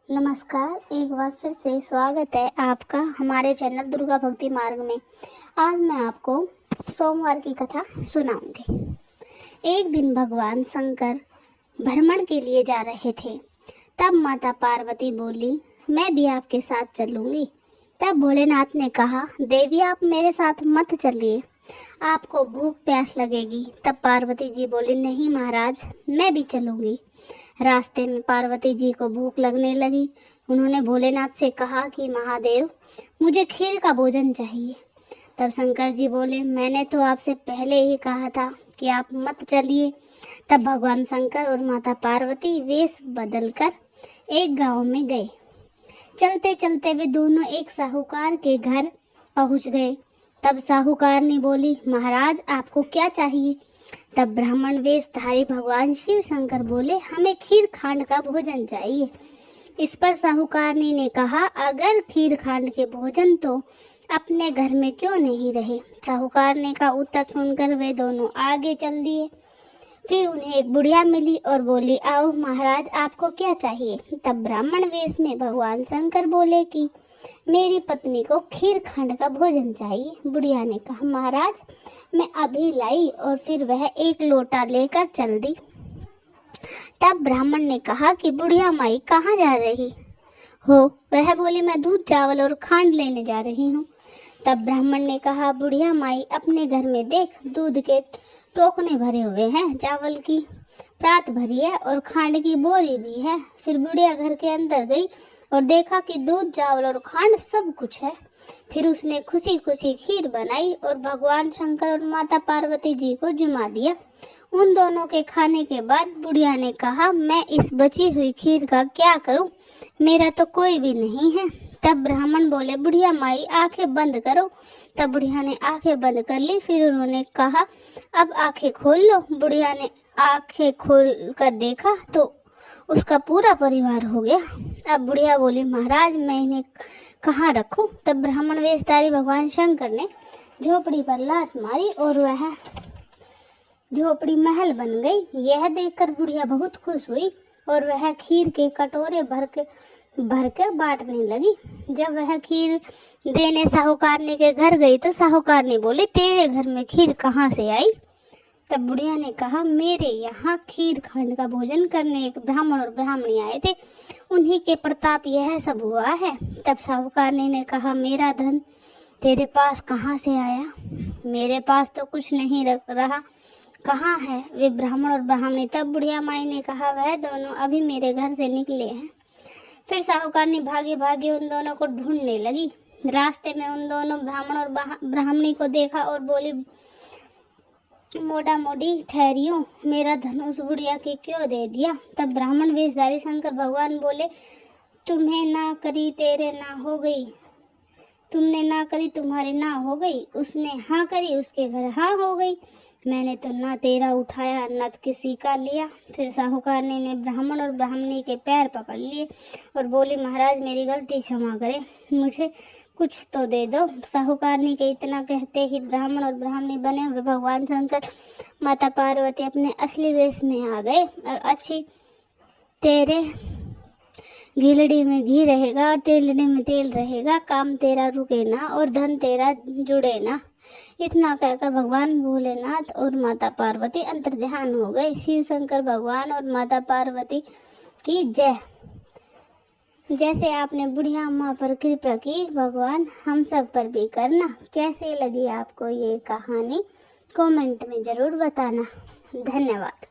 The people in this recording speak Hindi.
नमस्कार, एक बार फिर से स्वागत है आपका हमारे चैनल दुर्गा भक्ति मार्ग में। आज मैं आपको सोमवार की कथा सुनाऊंगी। एक दिन भगवान शंकर भ्रमण के लिए जा रहे थे। तब माता पार्वती बोली, मैं भी आपके साथ चलूंगी। तब भोलेनाथ ने कहा, देवी आप मेरे साथ मत चलिए, आपको भूख प्यास लगेगी। तब पार्वती जी बोली, नहीं महाराज, मैं भी चलूंगी। रास्ते में पार्वती जी को भूख लगने लगी। उन्होंने भोलेनाथ से कहा कि महादेव, मुझे खीर का भोजन चाहिए। तब शंकर जी बोले, मैंने तो आपसे पहले ही कहा था कि आप मत चलिए। तब भगवान शंकर और माता पार्वती वेश बदलकर एक गांव में गए। चलते चलते वे दोनों एक साहूकार के घर पहुंच गए। तब साहूकारनी बोली, महाराज आपको क्या चाहिए? तब ब्राह्मण वेशधारी भगवान शिव शंकर बोले, हमें खीर खांड का भोजन चाहिए। इस पर साहूकारनी ने कहा, अगर खीर खांड के भोजन तो अपने घर में क्यों नहीं रहे। साहूकारनी का उत्तर सुनकर वे दोनों आगे चल दिए। फिर उन्हें एक बुढ़िया मिली और बोली, आओ महाराज आपको क्या चाहिए। तब ब्राह्मण वेश में भगवान शंकर बोले कि मेरी पत्नी को खीर खांड का भोजन चाहिए। बुढ़िया ने कहा, महाराज मैं अभी लाई, और फिर वह एक लोटा लेकर चल दी। तब ब्राह्मण ने कहा कि बुढ़िया माई कहाँ जा रही हो? वह बोली, मैं दूध चावल और खांड लेने जा रही हूँ। तब ब्राह्मण ने कहा, बुढ़िया माई अपने घर में देख, दूध के टोकने भरे हुए हैं, चावल की प्रात भरी है और खांड की बोरी भी है। फिर बुढ़िया घर के अंदर गई और देखा कि दूध चावल और खांड सब कुछ है। फिर उसने खुशी खुशी खीर बनाई और भगवान शंकर और माता पार्वती जी को जुमा दिया। उन दोनों के खाने के बाद बुढ़िया ने कहा, मैं इस बची हुई खीर का क्या करूं? मेरा तो कोई भी नहीं है। तब ब्राह्मण बोले, बुढ़िया माई आंखें बंद करो। तब बुढ़िया ने आंखें बंद कर ली। फिर उन्होंने कहा, अब आंखें खोल लो। बुढ़िया ने आंखें खोल कर देखा तो उसका पूरा परिवार हो गया। अब बुढ़िया बोली, महाराज मैं इन्हें कहाँ रखूं? तब ब्राह्मण वेशधारी भगवान शंकर ने झोपड़ी पर लात मारी और वह झोपड़ी महल बन गई। यह देखकर बुढ़िया बहुत खुश हुई और वह खीर के कटोरे भरकर बांटने लगी। जब वह खीर देने साहूकारनी के घर गई तो साहूकारनी बोली, तेरे घर में खीर कहाँ से आई? तब बुढ़िया ने कहा, मेरे यहाँ खीर खांड का भोजन करने एक ब्राह्मण और ब्राह्मणी आए थे, उन्हीं के प्रताप यह सब हुआ है। तब साहूकारनी ने कहा, मेरा धन तेरे पास कहाँ से आया? मेरे पास तो कुछ नहीं रहा, कहाँ है वे ब्राह्मण और ब्राह्मणी? तब बुढ़िया माई ने कहा, वह दोनों अभी मेरे घर से निकले हैं। फिर साहूकारनी भागी भागी उन दोनों को ढूंढने लगी। रास्ते में उन दोनों ब्राह्मण और ब्राह्मणी को देखा और बोली, मोटा मोटी ठहरियो, मेरा धन उस बुढ़िया के क्यों दे दिया? तब ब्राह्मण वेशधारी शंकर भगवान बोले, तुम्हें ना करी तेरे ना हो गई, तुमने ना करी तुम्हारे ना हो गई, उसने हाँ करी उसके घर हाँ हो गई। मैंने तो ना तेरा उठाया न किसी का लिया। फिर साहूकारनी ने ब्राह्मण और ब्राह्मणी के पैर पकड़ लिए और बोली, महाराज मेरी गलती क्षमा करें, मुझे कुछ तो दे दो। साहूकारनी के इतना कहते ही ब्राह्मण और ब्राह्मणी बने हुए भगवान शंकर माता पार्वती अपने असली वेश में आ गए और अच्छी तेरे गीलड़ी में घी रहेगा और तेलड़ी में तेल रहेगा, काम तेरा रुके ना और धन तेरा जुड़े ना। इतना कहकर भगवान भोलेनाथ और माता पार्वती अंतर्ध्यान हो गए। शिव शंकर भगवान और माता पार्वती की जय। जैसे आपने बुढ़िया माँ पर कृपा की, भगवान हम सब पर भी करना। कैसे लगी आपको ये कहानी? कमेंट में जरूर बताना। धन्यवाद।